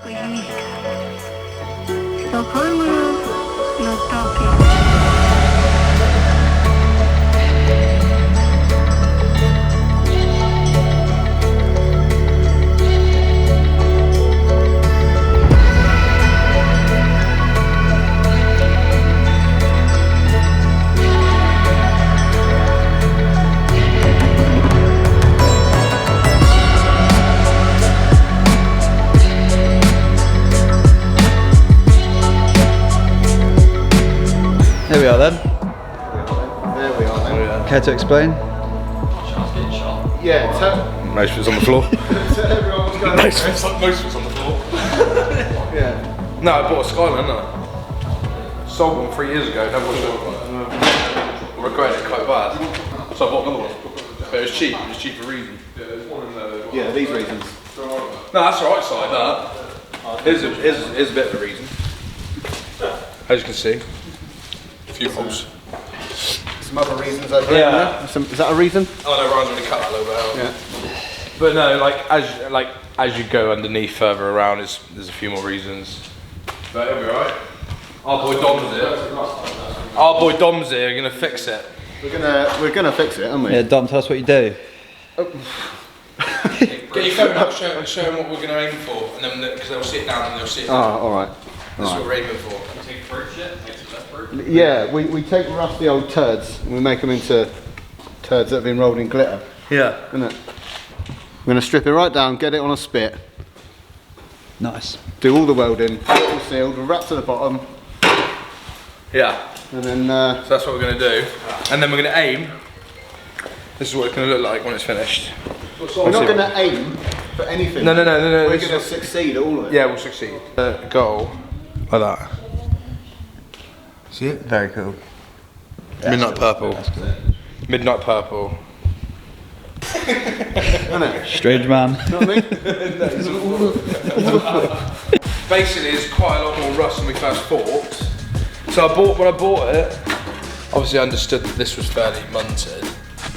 को यही है। So for you're talking. Here we are then. There we are then. Care to explain? Yeah, Most of it's on the floor. tell everyone what's going on. Most of it's on the floor. Yeah. No, I bought a Skyline, didn't I? Sold one 3 years ago, never was it. Regret it quite bad. So I bought another one. But it was cheap, it was cheap for a reason. Yeah, these reasons. No, that's the right side, that. Here's a bit of a reason. As you can see. A few holes. Some other reasons over here. Yeah. Is that a reason? Oh no, Ryan's going to cut that a little bit out. Yeah. But no, as you go underneath further around, there's a few more reasons. But it'll be alright. Our boy Dom's here. Our boy Dom's here, we're gonna fix it. We're gonna fix it, aren't we? Yeah, Dom, tell us what you do. Get your phone up, show them what we're gonna aim for, and then because they'll sit down and they'll sit down. Oh, alright. This is what we're aiming for. Take fruit shit, make some left fruit. Yeah, we take rusty old turds and we make them into turds that have been rolled in glitter. Yeah. Isn't it? We're gonna strip it right down, get it on a spit, Nice. do all the welding, all sealed, wrap to the bottom, Yeah. and then So that's what we're gonna do, and then we're gonna aim. This is what it's gonna look like when it's finished. we're not gonna aim for anything. No. We're this gonna is- succeed at all of it. Yeah, we'll succeed. Goal like that. See it? Very cool. Midnight purple. Midnight purple. Isn't it? Strange man. You know what I mean? Basically, it's quite a lot more rust than we first thought. So when I bought it, obviously I understood that this was fairly munted.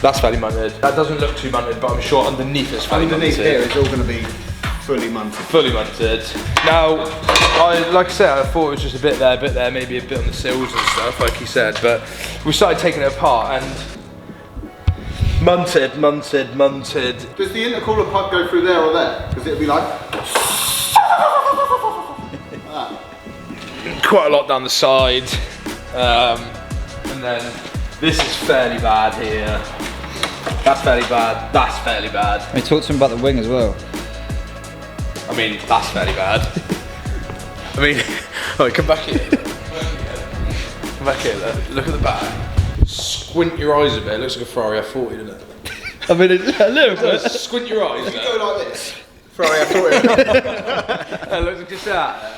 That's fairly munted. That doesn't look too munted, but I'm sure underneath it's fairly Underneath munted. here it's all gonna be fully munted. Fully munted. Now, like I said, I thought it was just a bit there, maybe a bit on the sills and stuff, like he said. But we started taking it apart and munted. Does the intercooler pipe go through there or there? Because it'd be like Quite a lot down the side, and then this is fairly bad here. That's fairly bad. That's fairly bad. We talked to him about the wing as well. I mean, that's fairly bad. I mean, alright, come back here. Come back here. Look at the back. Squint your eyes a bit. It looks like a Ferrari F40, doesn't it? I mean, it's a little bit. Squint your eyes. go like this. Ferrari F40. It looks like just that.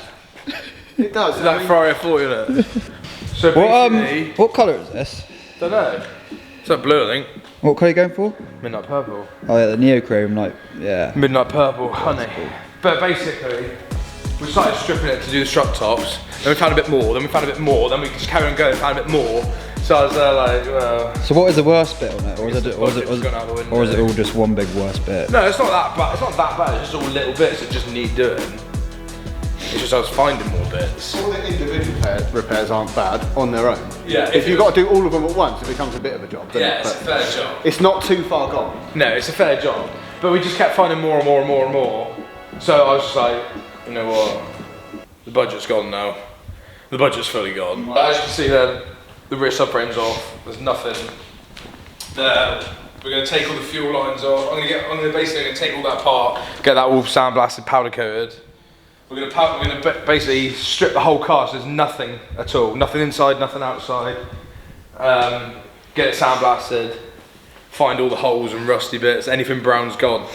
It does. It's like Ferrari F40, isn't it? So What, basically, what colour is this? don't know. It's like blue, I think. What colour are you going for? Midnight purple. Oh yeah, the neochrome, like, yeah. Midnight purple, honey. But basically, we started stripping it to do the strut tops. Then we found a bit more. Then we found a bit more. Then we just carried on going, found a bit more. So I was like, well. So what is the worst bit on it? Or is it, or is it all just one big worst bit? No, it's not that bad. It's not that bad. It's just all little bits that just need doing. It's just I was finding more bits. All the individual repairs aren't bad on their own. Yeah. If you've got to do all of them at once, it becomes a bit of a job. doesn't Yeah, it? it's a But fair job. it's not too far gone. No, it's a fair job. But we just kept finding more and more and more and more. So I was just like, you know what? The budget's gone now. The budget's fully gone. But as you can see there, the rear subframe's off. There's nothing there. We're going to take all the fuel lines off. I'm basically take all that apart, get that all sandblasted, powder coated. We're going to basically strip the whole car so there's nothing at all. Nothing inside, nothing outside. Get it sandblasted. Find all the holes and rusty bits. Anything brown's gone.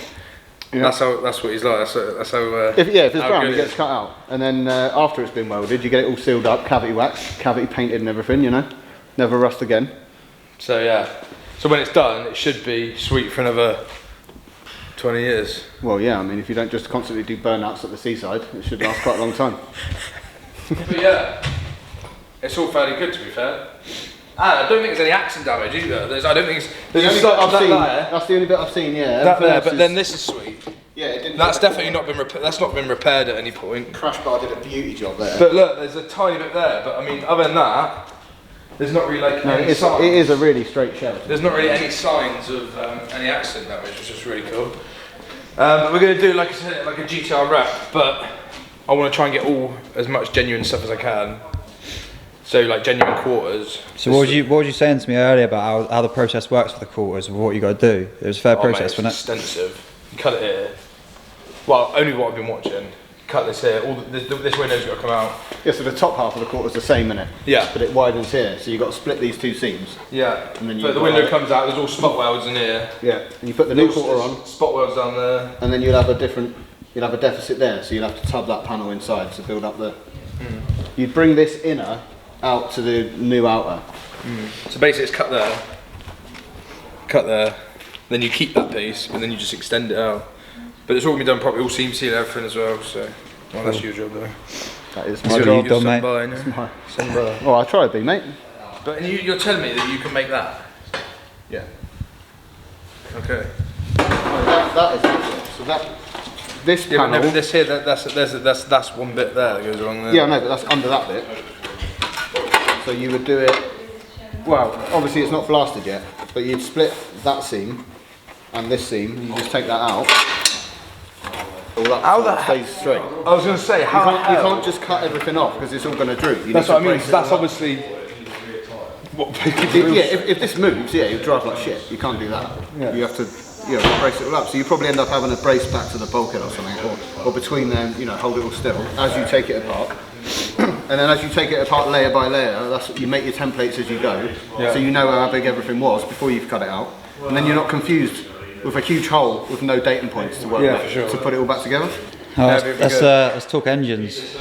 Yeah. That's what he's like. That's how. If it's how brown, good it gets cut out. And then after it's been welded, you get it all sealed up, cavity waxed, cavity painted and everything, you know. Never rust again. So yeah. So when it's done, it should be sweet for another 20 years. Well, yeah, I mean, if you don't just constantly do burnouts at the seaside, it should last quite a long time. But yeah, it's all fairly good to be fair. And I don't think there's any accident damage either. I don't think it's. The only bit I've seen, that's the only bit I've seen, yeah. That Everything there, else but is- then this is sweet. Yeah, it didn't That's definitely not been that's not been repaired at any point. Crash bar did a beauty job there. But look, there's a tiny bit there. But I mean, other than that, there's not really like any signs. It is a really straight shell. There's not really any signs of any accident damage, which is just really cool. But we're going to do, like I said, like a GTR wrap, but I want to try and get as much genuine stuff as I can. So like genuine quarters. So what was you saying to me earlier about how the process works for the quarters, or what you got to do? It was a fair process, mate, wasn't it? Extensive. You cut it here. Well, only what I've been watching. Cut this here. This window's got to come out. Yeah, so the top half of the quarter's the same, innit? Yeah. But it widens here, so you've got to split these two seams. Yeah. And then but the window comes out. There's all spot welds in here. Yeah. And you put the new quarter on. Spot welds down there. And then you'll have a deficit there, so you'll have to tub that panel inside to build up the. You'd bring this inner out to the new outer. So basically, it's cut there. Then you keep that piece, and then you just extend it out. But it's all been done properly, all seam sealed, everything as well. So, well, that's your job though. That is That's my what job. you've done, mate. Oh, I try to be, mate. But you're telling me that you can make that? Yeah. Okay. That is it. So this Yeah, panel. but no, this here, that's one bit there that goes along there. Yeah, no, but that's under that bit. So you would do it. Well, obviously it's not blasted yet, but you'd split that seam and this seam. You just take that out. All that How the stays straight. I was going to say, You can't just cut everything off because it's all going to droop. You That's need what I to mean. brace it That's all up. obviously what. If this moves, yeah, you drive like shit. You can't do that. Yeah. You have to, brace it all up. So you probably end up having a brace back to the bulkhead or something, or between them, hold it all still as you take it apart. And then as you take it apart layer by layer, that's you make your templates as you go, so you know how big everything was before you've cut it out, and then you're not confused with a huge hole with no dating points to work with for sure. to put it all back together. Let's talk engines.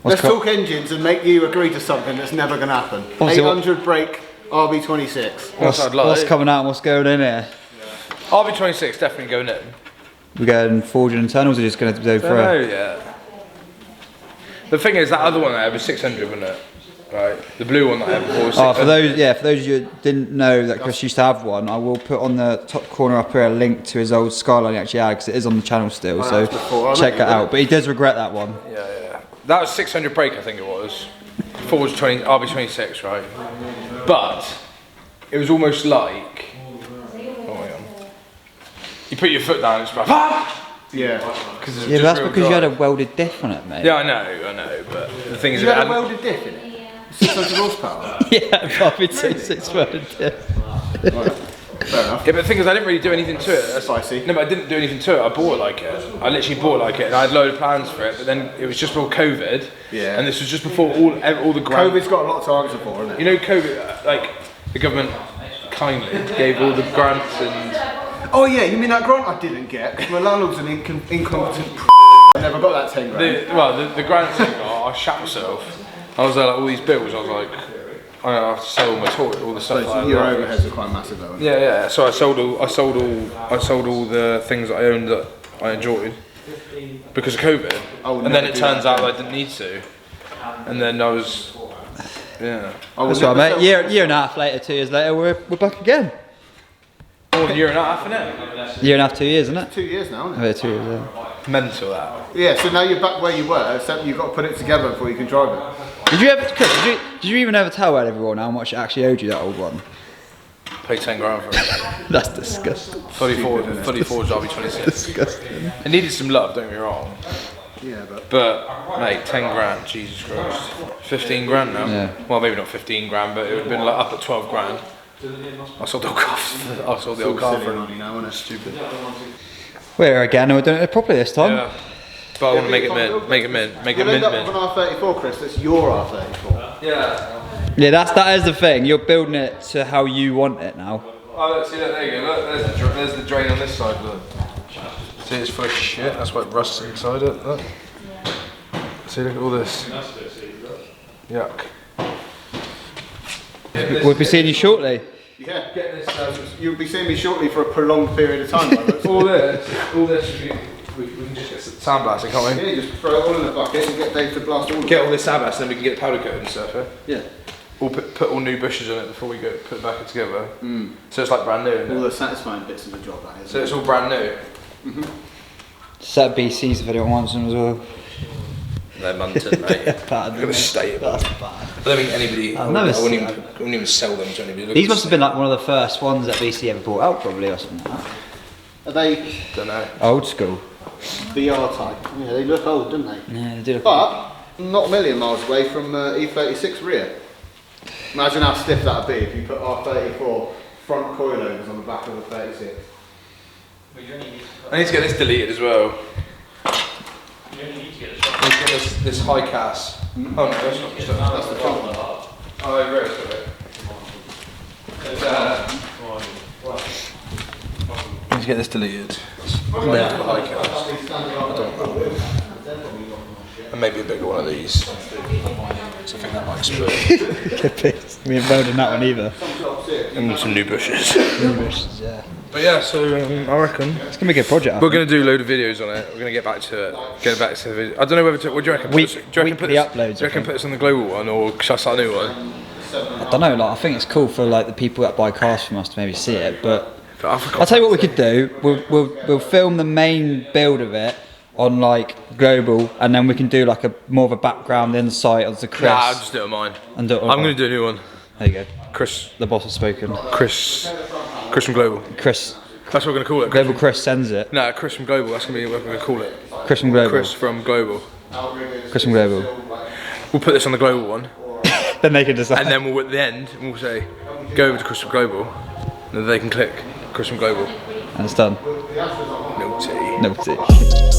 Let's talk engines and make you agree to something that's never going to happen. Obviously, 800 brake RB26. What's coming out and what's going in here? RB26 definitely going in. We're going forging internals, or just going to go for Oh yeah. The thing is, that other one I had was 600, wasn't it? Right. The blue one that I had before was 600. for those of you who didn't know that Chris used to have one, I will put on the top corner up here a link to his old Skyline he actually had, because it is on the channel still, so check that out. But he does regret that one. Yeah. That was 600 brake, I think it was. Forged RB26, right? But it was almost like. Oh my god. You put your foot down, it's like. Yeah. Yeah, but that's because you had a welded diff on it, mate. Yeah, I know, but the thing is, You had a welded diff in it? 600 horsepower? Yeah, probably 6 welded diff. Fair enough. Yeah, but the thing is, I didn't really do anything to it. Spicy. No, but I didn't do anything to it. I bought it like it. I literally bought it like it, and I had a load of plans for it. But then it was just before COVID. Yeah. And this was just before all the grants. COVID's got a lot to answer for, isn't it? You know, COVID, like the government kindly gave all the grants and. Oh yeah, you mean that grant I didn't get? Because my landlord's an incompetent I never got that 10 grand. The grants I got, I shat myself. I was like all these bills. I was like, I have to sell all my toy, all the stuff. So your overheads are quite massive though. Yeah. So I sold all the things that I owned that I enjoyed because of COVID. And then it turns out I didn't need to. And then I was, yeah. That's right, mate. Year and a half later, 2 years later, we're back again. More than a year and a half, innit? Year and a half, 2 years, isn't it? 2 years now, isn't it? Yeah, 2 years, yeah. Mental that. Yeah, so now you're back where you were, except you've got to put it together before you can drive it. Did you ever, Chris, did you even ever tell everyone how much it actually owed you, that old one? Paid 10 grand for it. That's disgusting. Fully forged RB26. Disgusting. It needed some love, don't get me wrong. Yeah, But mate, 10 grand, Jesus Christ. 15 grand now. Yeah. Well, maybe not 15 grand, but it would have been like up at 12 grand. I sold the old car. I sold the old car for money now, isn't it? stupid. We're here again, and we're doing it properly this time. Yeah. But I want to make it mint. Make it mint. Make it You'll end mint. up with an R34, Chris, that's your R34. Yeah. Yeah, that is the thing. You're building it to how you want it now. Oh, look, see that? There you go. Look, there's the drain on this side. Look. See, it's full of shit. That's why it rusts inside it. Look. See, look at all this. Yuck. We'll be seeing you shortly. Yeah, you'll be seeing me shortly for a prolonged period of time. all this. We can just get some sandblasting, can't we? Yeah, just throw it all in the bucket and get Dave to blast all of it. Get all this sandblast, and then we can get the powder coat and stuff. Yeah. We'll put all new bushes on it before we go put it back together. So it's like brand new. Isn't All it? the satisfying bits of the job, that is. So it's all brand new. Set BCs if anyone wants them as well. They're munted, mate. I'm gonna stay it. That's bad. I don't think anybody. I wouldn't even sell them to anybody. Look These at must have been like one of the first ones that BC ever brought out, probably, or something like that. Are they Don't know. Old school. VR type? Yeah, they look old, don't they? Yeah, they do look. But not a million miles away from E36 rear. Imagine how stiff that'd be if you put R34 front coilovers on the back of the 36. I need to get this deleted as well. I need to get this high cast. Oh no, that's not. That's the front one. Oh, I realised it. I need to get this deleted. The high cast. I don't know. And maybe a bigger one of these. So I think that might explode. We ain't building that one either. And some new bushes. New bushes, yeah. But yeah, so I reckon It's gonna be a good project. we're going to do a load of videos on it. We're going to get back to it. Get back to the video. I don't know whether to. What do you reckon? Weekly uploads, Do you reckon put this on the global one, or should I start a new one? I don't know. Like, I think it's cool for like the people that buy cars from us to maybe see it. But I forgot. I'll tell you what we could do. We'll film the main build of it on like global, and then we can do like a more of a background insight of the Chris. Nah, I'll just do it on mine. And do it on I'm going to do a new one. There you go. Chris. The boss has spoken. Chris from Global. Chris. That's what we're going to call it. Global Chris sends it. No, Chris from Global. That's going to be what we're going to call it. Chris from Global. Chris from Global. Chris from Global. We'll put this on the Global one, Then they can decide. and then we'll at the end we'll say, go over to Chris from Global, and then they can click Chris from Global. And it's done. Naughty. Naughty.